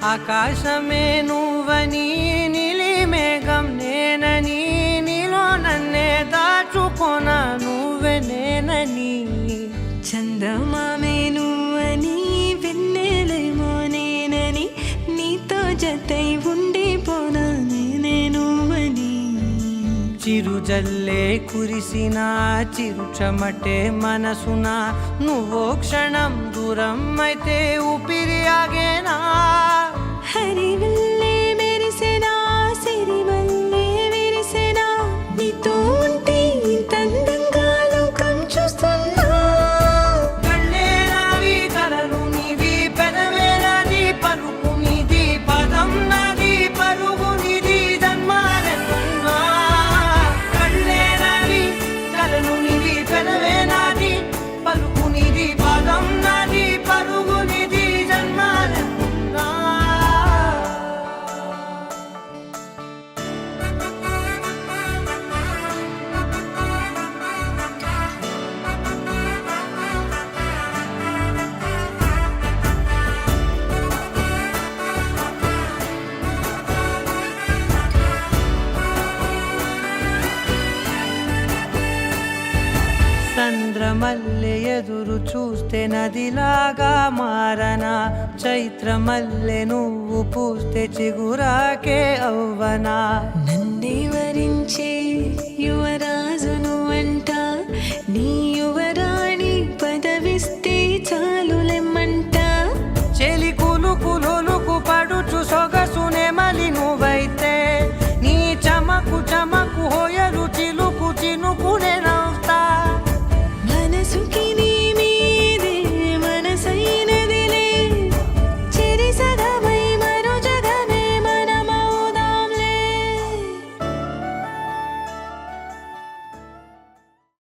ఆకాశమే నువ్వని నీలి మేఘం నేనని నీలో నన్నే దాచుకోన నువ్వే నేనని చందమామే నువ్వని వెన్నెలేమో నేనని నీతో జతై ఉండిపోనా నేనే నువ్వని చిరుజల్లే కురిసిన చిరు చెమటే మనసున నువ్వో క్షణం దూరం అయితే ఊపిరి ఆగేనా హరివల్లే మెరిసెనా సిరివల్లే విరిసెనా నీతో ఉంటే ఇంతందంగా లోకం చూస్తున్నా కళ్ళే నావి కలలు నీవి పెదవే నాది పలుకు నీది పదం నాది పరుగు నీది జన్మాలెన్నున్నా కళ్ళే నావి కలలు నీవి పెదవే నాది పలుకు నీది పదం నాది పరుగు నీది జన్మాలెన్నున్నా చంద్రమల్లె ఎదురు చూస్తే నదిలాగా మారనా చైత్రమల్లె నువ్వు పూస్తే చిగురాకే అవ్వనా నన్నే వరించే యువరాజును అంట నీ